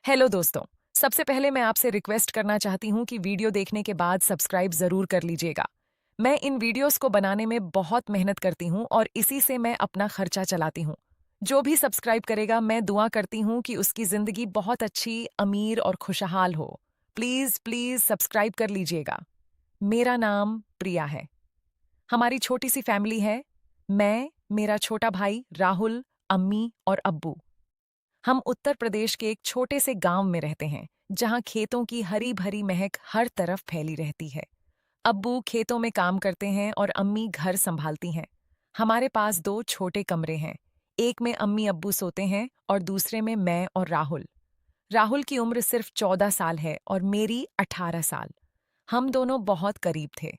Hello दोस्तों। सबसे पहले मैं आपसे रिक्वेस्ट करना चाहती हूँ कि वीडियो देखने के बाद सब्सक्राइब ज़रूर कर लीजिएगा। मैं इन वीडियोस को बनाने में बहुत मेहनत करती हूँ और इसी से मैं अपना खर्चा चलाती हूँ। जो भी सब्सक्राइब करेगा मैं दुआ करती हूँ कि उसकी ज़िंदगी बहुत अच्छी, अमीर और खुशहाल हो। प्लीज़ प्लीज़ सब्सक्राइब कर लीजिएगा। मेरा नाम प्रिया है। हमारी छोटी सी फैमिली है। मैं, मेरा छोटा भाई राहुल, अम्मी और अब्बू। हम उत्तर प्रदेश के एक छोटे से गांव में रहते हैं, जहां खेतों की हरी भरी महक हर तरफ फैली रहती है। अब्बू खेतों में काम करते हैं और अम्मी घर संभालती हैं। हमारे पास दो छोटे कमरे हैं। एक में अम्मी अब्बू सोते हैं और दूसरे में मैं और राहुल। राहुल की उम्र सिर्फ 14 साल है और मेरी 18 साल। हम दोनों बहुत करीब थे।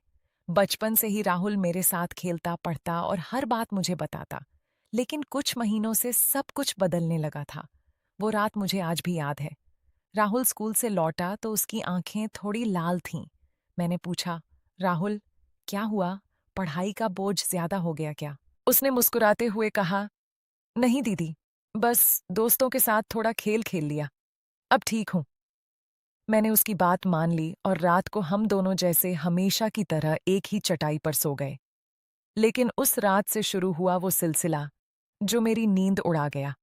बचपन से ही राहुल मेरे साथ खेलता पढ़ता और हर बात मुझे बताता। लेकिन कुछ महीनों से सब कुछ बदलने लगा था। वो रात मुझे आज भी याद है। राहुल स्कूल से लौटा तो उसकी आंखें थोड़ी लाल थीं। मैंने पूछा, राहुल, क्या हुआ? पढ़ाई का बोझ ज्यादा हो गया क्या? उसने मुस्कुराते हुए कहा, नहीं दीदी, बस दोस्तों के साथ थोड़ा खेल खेल लिया। अब ठीक हूँ। मैंने उसकी बात मान ली और रात को हम दोनों जैसे हमेशा की तरह एक ही चटाई पर सो गए। लेकिन उस रात से शुरू हुआ वो सिलसिला जो मेरी नींद उड़ा गया।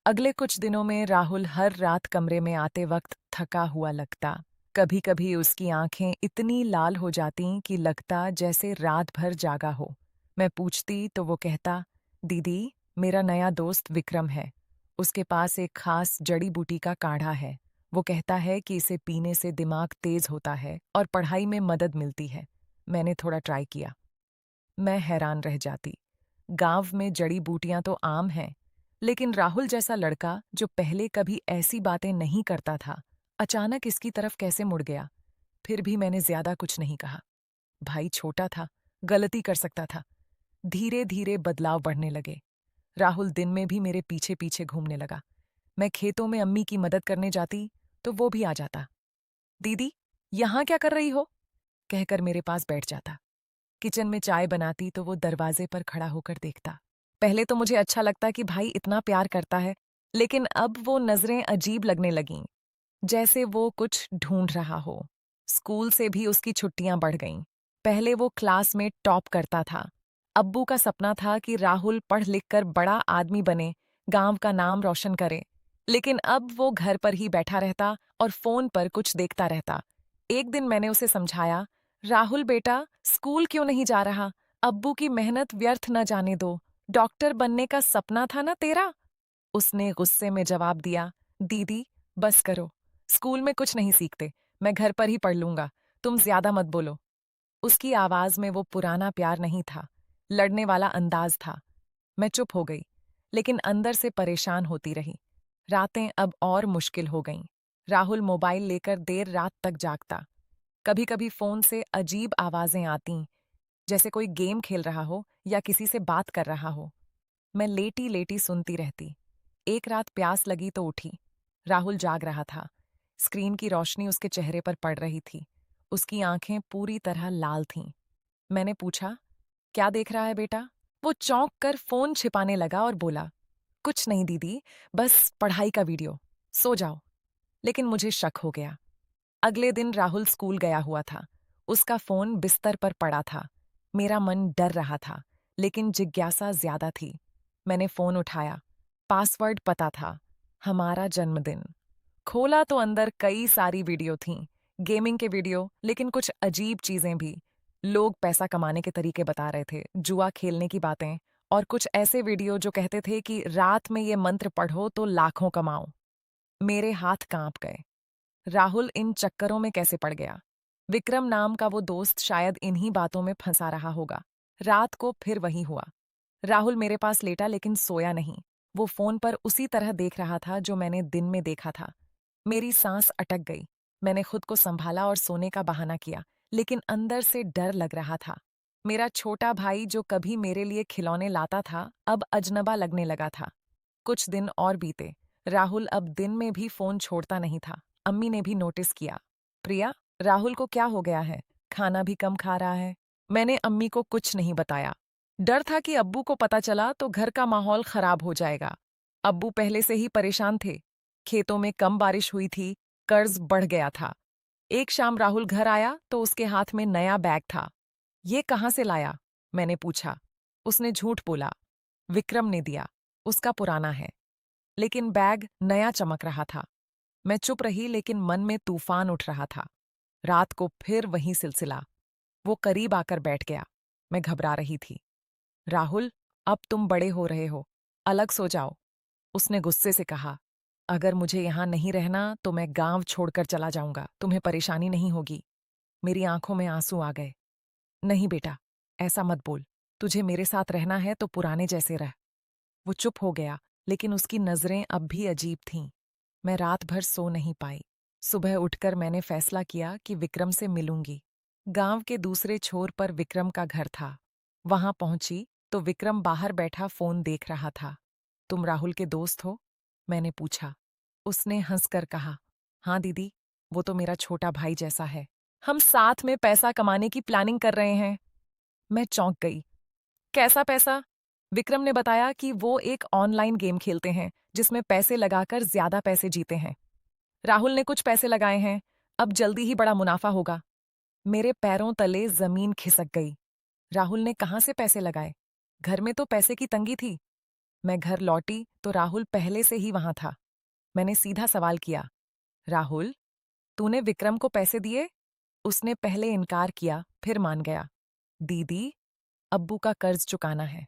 अगले कुछ दिनों में राहुल हर रात कमरे में आते वक्त थका हुआ लगता। कभी-कभी उसकी आंखें इतनी लाल हो जातीं कि लगता जैसे रात भर जागा हो। मैं पूछती तो वो कहता, दीदी, मेरा नया दोस्त विक्रम है। उसके पास एक खास जड़ी बूटी का काढ़ा है। वो कहता है कि इसे पीने से दिमाग तेज होता है और पढ़ाई में मदद मिलती है। मैंने थोड़ा ट्राई किया। मैं हैरान रह जाती। गांव में जड़ी बूटियां तो आम हैं, लेकिन राहुल जैसा लड़का जो पहले कभी ऐसी बातें नहीं करता था, अचानक इसकी तरफ कैसे मुड़ गया? फिर भी मैंने ज्यादा कुछ नहीं कहा। भाई छोटा था, गलती कर सकता था। धीरे धीरे बदलाव बढ़ने लगे। राहुल दिन में भी मेरे पीछे पीछे घूमने लगा। मैं खेतों में अम्मी की मदद करने जाती तो वो भी आ जाता। दीदी, यहाँ क्या कर रही हो? कहकर मेरे पास बैठ जाता। किचन में चाय बनाती तो वो दरवाजे पर खड़ा होकर देखता। पहले तो मुझे अच्छा लगता कि भाई इतना प्यार करता है, लेकिन अब वो नजरें अजीब लगने लगीं, जैसे वो कुछ ढूंढ रहा हो। स्कूल से भी उसकी छुट्टियां बढ़ गईं। पहले वो क्लास में टॉप करता था। अब्बू का सपना था कि राहुल पढ़ लिख कर बड़ा आदमी बने, गांव का नाम रोशन करे। लेकिन अब वो घर पर ही बैठा रहता और फोन पर कुछ देखता रहता। एक दिन मैंने उसे समझाया, राहुल बेटा, स्कूल क्यों नहीं जा रहा? अब्बू की मेहनत व्यर्थ न जाने दो। डॉक्टर बनने का सपना था ना तेरा? उसने गुस्से में जवाब दिया, दीदी, बस करो। स्कूल में कुछ नहीं सीखते। मैं घर पर ही पढ़ लूंगा। तुम ज्यादा मत बोलो। उसकी आवाज में वो पुराना प्यार नहीं था, लड़ने वाला अंदाज था। मैं चुप हो गई, लेकिन अंदर से परेशान होती रही। रातें अब और मुश्किल हो गईं। राहुल मोबाइल लेकर देर रात तक जागता। कभी-कभी फोन से अजीब आवाजें आतीं, जैसे कोई गेम खेल रहा हो या किसी से बात कर रहा हो। मैं लेटी-लेटी सुनती रहती। एक रात प्यास लगी तो उठी। राहुल जाग रहा था। स्क्रीन की रोशनी उसके चेहरे पर पड़ रही थी। उसकी आंखें पूरी तरह लाल थीं। मैंने पूछा, क्या देख रहा है बेटा? वो चौंक कर फोन छिपाने लगा और बोला, कुछ नहीं दीदी, बस पढ़ाई का वीडियो। सो जाओ। लेकिन मुझे शक हो गया। अगले दिन राहुल स्कूल गया हुआ था। उसका फोन बिस्तर पर पड़ा था। मेरा मन डर रहा था, लेकिन जिज्ञासा ज्यादा थी। मैंने फोन उठाया। पासवर्ड पता था, हमारा जन्मदिन। खोला तो अंदर कई सारी वीडियो थीं, गेमिंग के वीडियो, लेकिन कुछ अजीब चीजें भी। लोग पैसा कमाने के तरीके बता रहे थे, जुआ खेलने की बातें, और कुछ ऐसे वीडियो जो कहते थे कि रात में ये मंत्र पढ़ो तो लाखों कमाओ। मेरे हाथ कांप गए। राहुल इन चक्करों में कैसे पड़ गया? विक्रम नाम का वो दोस्त शायद इन्हीं बातों में फंसा रहा होगा। रात को फिर वही हुआ। राहुल मेरे पास लेटा लेकिन सोया नहीं। वो फोन पर उसी तरह देख रहा था जो मैंने दिन में देखा था। मेरी सांस अटक गई। मैंने खुद को संभाला और सोने का बहाना किया, लेकिन अंदर से डर लग रहा था। मेरा छोटा भाई जो कभी मेरे लिए खिलौने लाता था, अब अजनबा लगने लगा था। कुछ दिन और बीते। राहुल अब दिन में भी फोन छोड़ता नहीं था। अम्मी ने भी नोटिस किया। प्रिया, राहुल को क्या हो गया है? खाना भी कम खा रहा है। मैंने अम्मी को कुछ नहीं बताया। डर था कि अब्बू को पता चला तो घर का माहौल खराब हो जाएगा। अब्बू पहले से ही परेशान थे। खेतों में कम बारिश हुई थी, कर्ज बढ़ गया था। एक शाम राहुल घर आया तो उसके हाथ में नया बैग था। ये कहाँ से लाया? मैंने पूछा। उसने झूठ बोला। विक्रम ने दिया। उसका पुराना है। लेकिन बैग नया चमक रहा था। मैं चुप रही लेकिन मन में तूफान उठ रहा था। रात को फिर वही सिलसिला। वो करीब आकर बैठ गया। मैं घबरा रही थी। राहुल, अब तुम बड़े हो रहे हो। अलग सो जाओ। उसने गुस्से से कहा। अगर मुझे यहां नहीं रहना तो मैं गांव छोड़कर चला जाऊंगा। तुम्हें परेशानी नहीं होगी। मेरी आंखों में आंसू आ गए। नहीं बेटा, ऐसा मत बोल। तुझे मेरे साथ रहना है तो पुराने जैसे रह। वो चुप हो गया, लेकिन उसकी नजरें अब भी अजीब थीं। मैं रात भर सो नहीं पाई। सुबह उठकर मैंने फैसला किया कि विक्रम से मिलूंगी। गांव के दूसरे छोर पर विक्रम का घर था। वहां पहुंची तो विक्रम बाहर बैठा फोन देख रहा था। तुम राहुल के दोस्त हो? मैंने पूछा। उसने हंसकर कहा, हाँ दीदी, वो तो मेरा छोटा भाई जैसा है। हम साथ में पैसा कमाने की प्लानिंग कर रहे हैं। मैं चौंक गई। कैसा पैसा? विक्रम ने बताया कि वो एक ऑनलाइन गेम खेलते हैं जिसमें पैसे लगाकर ज्यादा पैसे जीते हैं। राहुल ने कुछ पैसे लगाए हैं। अब जल्दी ही बड़ा मुनाफा होगा। मेरे पैरों तले जमीन खिसक गई। राहुल ने कहाँ से पैसे लगाए? घर में तो पैसे की तंगी थी। मैं घर लौटी तो राहुल पहले से ही वहां था। मैंने सीधा सवाल किया, राहुल, तूने विक्रम को पैसे दिए? उसने पहले इनकार किया, फिर मान गया। दीदी, अब्बू का कर्ज चुकाना है।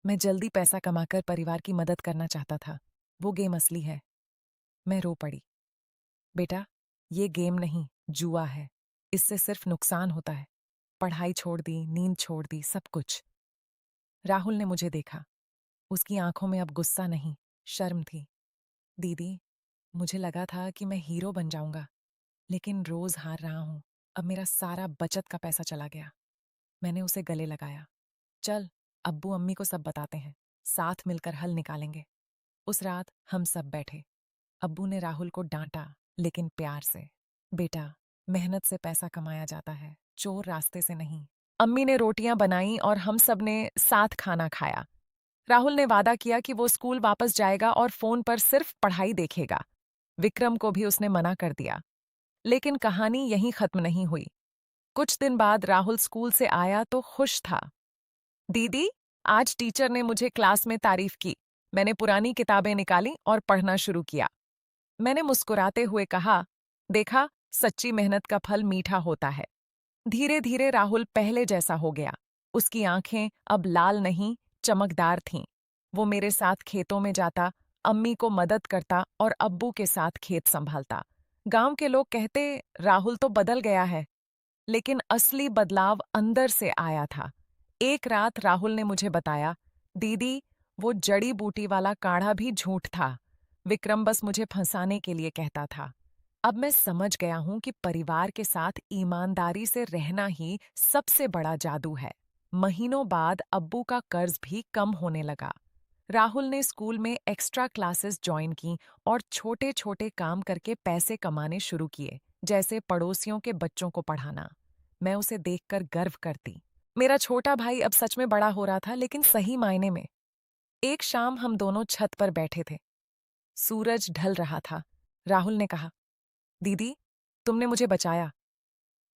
मैं जल्दी पैसा कमाकर परिवार की मदद करना चाहता था। वो गेम असली है। मैं रो पड़ी। बेटा, ये गेम नहीं, जुआ है। इससे सिर्फ नुकसान होता है। पढ़ाई छोड़ दी, नींद छोड़ दी, सब कुछ। राहुल ने मुझे देखा। उसकी आंखों में अब गुस्सा नहीं, शर्म थी। दीदी, मुझे लगा था कि मैं हीरो बन जाऊंगा, लेकिन रोज हार रहा हूं। अब मेरा सारा बचत का पैसा चला गया। मैंने उसे गले लगाया। चल, अब्बू अम्मी को सब बताते हैं। साथ मिलकर हल निकालेंगे। उस रात हम सब बैठे। अब्बू ने राहुल को डांटा, लेकिन प्यार से। बेटा, मेहनत से पैसा कमाया जाता है, चोर रास्ते से नहीं। अम्मी ने रोटियां बनाई और हम सब ने साथ खाना खाया। राहुल ने वादा किया कि वो स्कूल वापस जाएगा और फोन पर सिर्फ पढ़ाई देखेगा। विक्रम को भी उसने मना कर दिया। लेकिन कहानी यहीं खत्म नहीं हुई। कुछ दिन बाद राहुल स्कूल से आया तो खुश था। दीदी, आज टीचर ने मुझे क्लास में तारीफ की। मैंने पुरानी किताबें निकाली और पढ़ना शुरू किया। मैंने मुस्कुराते हुए कहा, देखा, सच्ची मेहनत का फल मीठा होता है। धीरे धीरे राहुल पहले जैसा हो गया। उसकी आंखें अब लाल नहीं, चमकदार थीं। वो मेरे साथ खेतों में जाता, अम्मी को मदद करता और अब्बू के साथ खेत संभालता। गांव के लोग कहते, राहुल तो बदल गया है। लेकिन असली बदलाव अंदर से आया था। एक रात राहुल ने मुझे बताया, दीदी, वो जड़ी बूटी वाला काढ़ा भी झूठ था। विक्रम बस मुझे फंसाने के लिए कहता था। अब मैं समझ गया हूं कि परिवार के साथ ईमानदारी से रहना ही सबसे बड़ा जादू है। महीनों बाद अब्बू का कर्ज भी कम होने लगा। राहुल ने स्कूल में एक्स्ट्रा क्लासेस ज्वाइन की और छोटे छोटे काम करके पैसे कमाने शुरू किए, जैसे पड़ोसियों के बच्चों को पढ़ाना। मैं उसे देखकर गर्व करती। मेरा छोटा भाई अब सच में बड़ा हो रहा था, लेकिन सही मायने में। एक शाम हम दोनों छत पर बैठे थे। सूरज ढल रहा था। राहुल ने कहा, दीदी, तुमने मुझे बचाया।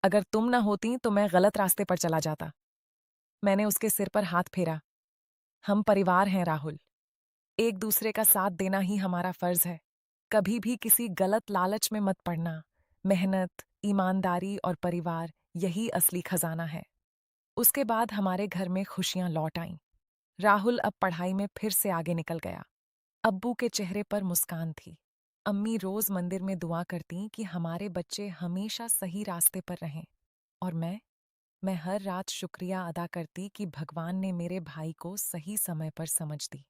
अगर तुम न होती तो मैं गलत रास्ते पर चला जाता। मैंने उसके सिर पर हाथ फेरा। हम परिवार हैं राहुल। एक दूसरे का साथ देना ही हमारा फर्ज है। कभी भी किसी गलत लालच में मत पड़ना। मेहनत, ईमानदारी और परिवार, यही असली खजाना है। उसके बाद हमारे घर में खुशियां लौट आईं। राहुल अब पढ़ाई में फिर से आगे निकल गया। अब्बू के चेहरे पर मुस्कान थी। अम्मी रोज मंदिर में दुआ करती कि हमारे बच्चे हमेशा सही रास्ते पर रहें। और मैं हर रात शुक्रिया अदा करती कि भगवान ने मेरे भाई को सही समय पर समझ दी।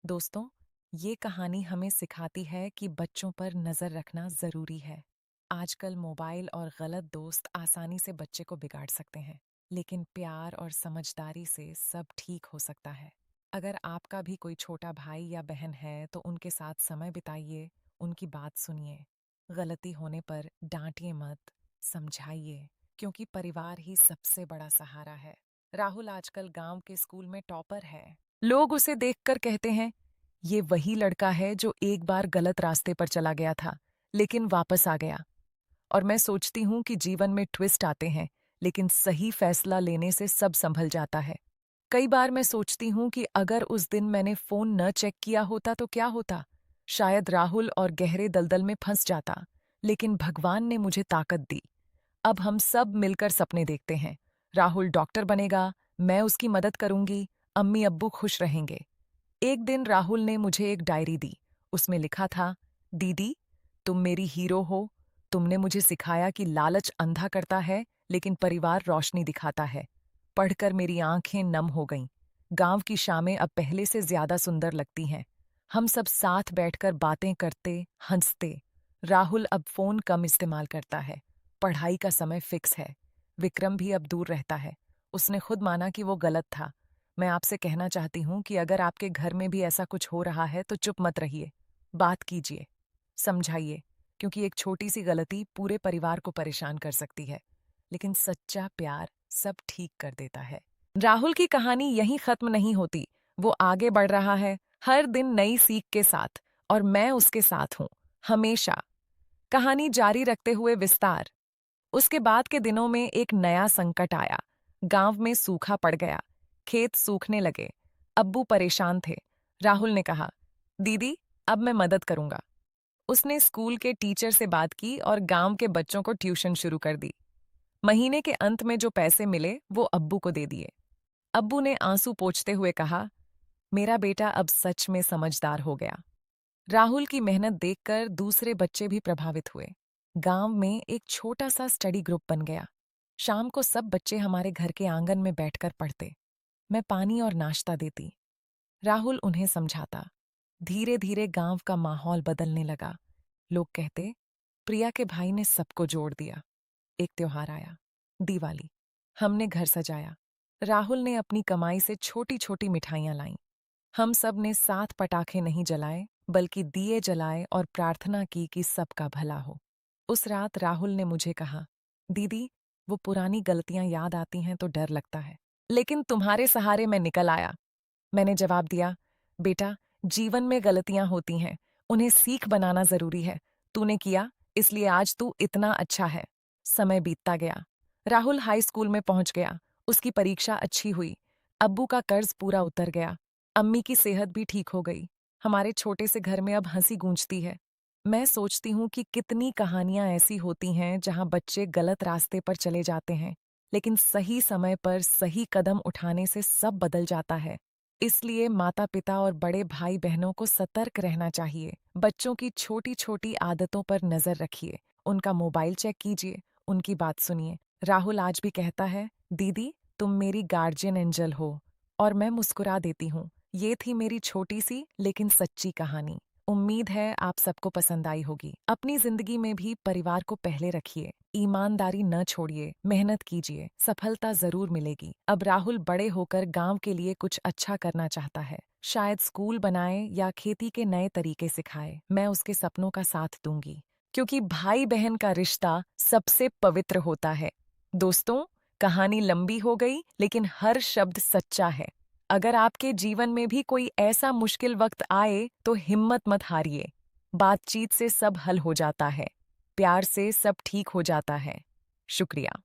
दोस्तों, ये कहानी हमें सिखाती है कि बच्चों पर नजर रखना जरूरी है। आजकल मोबाइल और गलत दोस्त आसानी से बच्चे को बिगाड़ सकते हैं, लेकिन प्यार और समझदारी से सब ठीक हो सकता है। अगर आपका भी कोई छोटा भाई या बहन है तो उनके साथ समय बिताइए, उनकी बात सुनिए। गलती होने पर डांटिए मत, समझाइए, क्योंकि परिवार ही सबसे बड़ा सहारा है। राहुल आजकल गांव के स्कूल में टॉपर है। लोग उसे देखकर कहते हैं, ये वही लड़का है जो एक बार गलत रास्ते पर चला गया था, लेकिन वापस आ गया। और मैं सोचती हूँ कि जीवन में ट्विस्ट आते हैं, लेकिन सही फैसला लेने से सब संभल जाता है। कई बार मैं सोचती हूँ कि अगर उस दिन मैंने फ़ोन न चेक किया होता तो क्या होता? शायद राहुल और गहरे दलदल में फंस जाता, लेकिन भगवान ने मुझे ताकत दी। अब हम सब मिलकर सपने देखते हैं। राहुल डॉक्टर बनेगा, मैं उसकी मदद करूंगी, अम्मी-अब्बू खुश रहेंगे। एक दिन राहुल ने मुझे एक डायरी दी। उसमें लिखा था, दीदी, तुम मेरी हीरो हो। तुमने मुझे सिखाया कि लालच अंधा करता है, लेकिन परिवार रोशनी दिखाता है। पढ़कर मेरी आंखें नम हो गईं। गांव की शामें अब पहले से ज्यादा सुंदर लगती हैं। हम सब साथ बैठकर बातें करते, हंसते। राहुल अब फोन कम इस्तेमाल करता है। पढ़ाई का समय फिक्स है। विक्रम भी अब दूर रहता है। उसने खुद माना कि वो गलत था। मैं आपसे कहना चाहती हूँ कि अगर आपके घर में भी ऐसा कुछ हो रहा है तो चुप मत रहिए। बात कीजिए, समझाइए, क्योंकि एक छोटी सी गलती पूरे परिवार को परेशान कर सकती है, लेकिन सच्चा प्यार सब ठीक कर देता है। राहुल की कहानी यहीं खत्म नहीं होती। वो आगे बढ़ रहा है, हर दिन नई सीख के साथ, और मैं उसके साथ हूँ, हमेशा। कहानी जारी रखते हुए विस्तार। उसके बाद के दिनों में एक नया संकट आया। गांव में सूखा पड़ गया। खेत सूखने लगे। अब्बू परेशान थे। राहुल ने कहा, दीदी, अब मैं मदद करूंगा। उसने स्कूल के टीचर से बात की और गांव के बच्चों को ट्यूशन शुरू कर दी। महीने के अंत में जो पैसे मिले वो अब्बू को दे दिए। अब्बू ने आंसू पोंछते हुए कहा, मेरा बेटा अब सच में समझदार हो गया। राहुल की मेहनत देखकर दूसरे बच्चे भी प्रभावित हुए। गांव में एक छोटा सा स्टडी ग्रुप बन गया। शाम को सब बच्चे हमारे घर के आंगन में बैठकर पढ़ते। मैं पानी और नाश्ता देती। राहुल उन्हें समझाता। धीरे धीरे गांव का माहौल बदलने लगा। लोग कहते, प्रिया के भाई ने सबको जोड़ दिया। एक त्योहार आया, दिवाली। हमने घर सजाया। राहुल ने अपनी कमाई से छोटी छोटी मिठाइयां लाईं। हम सब ने साथ पटाखे नहीं जलाए, बल्कि दिए जलाए और प्रार्थना की कि सबका भला हो। उस रात राहुल ने मुझे कहा, दीदी, वो पुरानी गलतियां याद आती हैं तो डर लगता है, लेकिन तुम्हारे सहारे मैं निकल आया। मैंने जवाब दिया, बेटा, जीवन में गलतियां होती हैं, उन्हें सीख बनाना जरूरी है। तूने किया, इसलिए आज तू इतना अच्छा है। समय बीतता गया। राहुल हाई स्कूल में पहुंच गया। उसकी परीक्षा अच्छी हुई। अब्बू का कर्ज पूरा उतर गया। अम्मी की सेहत भी ठीक हो गई। हमारे छोटे से घर में अब हंसी गूंजती है। मैं सोचती हूँ कि कितनी कहानियां ऐसी होती हैं जहां बच्चे गलत रास्ते पर चले जाते हैं, लेकिन सही समय पर सही कदम उठाने से सब बदल जाता है। इसलिए माता-पिता और बड़े भाई-बहनों को सतर्क रहना चाहिए। बच्चों की छोटी-छोटी आदतों पर नजर रखिए। उनका मोबाइल चेक कीजिए, उनकी बात सुनिए। राहुल आज भी कहता है, दीदी, तुम मेरी गार्जियन एंजल हो। और मैं मुस्कुरा देती हूँ। ये थी मेरी छोटी सी लेकिन सच्ची कहानी। उम्मीद है आप सबको पसंद आई होगी। अपनी जिंदगी में भी परिवार को पहले रखिए। ईमानदारी न छोड़िए, मेहनत कीजिए, सफलता जरूर मिलेगी। अब राहुल बड़े होकर गांव के लिए कुछ अच्छा करना चाहता है। शायद स्कूल बनाए या खेती के नए तरीके सिखाए। मैं उसके सपनों का साथ दूंगी, क्योंकि भाई बहन का रिश्ता सबसे पवित्र होता है। दोस्तों, कहानी लंबी हो गई, लेकिन हर शब्द सच्चा है। अगर आपके जीवन में भी कोई ऐसा मुश्किल वक्त आए तो हिम्मत मत हारिए। बातचीत से सब हल हो जाता है। प्यार से सब ठीक हो जाता है। शुक्रिया।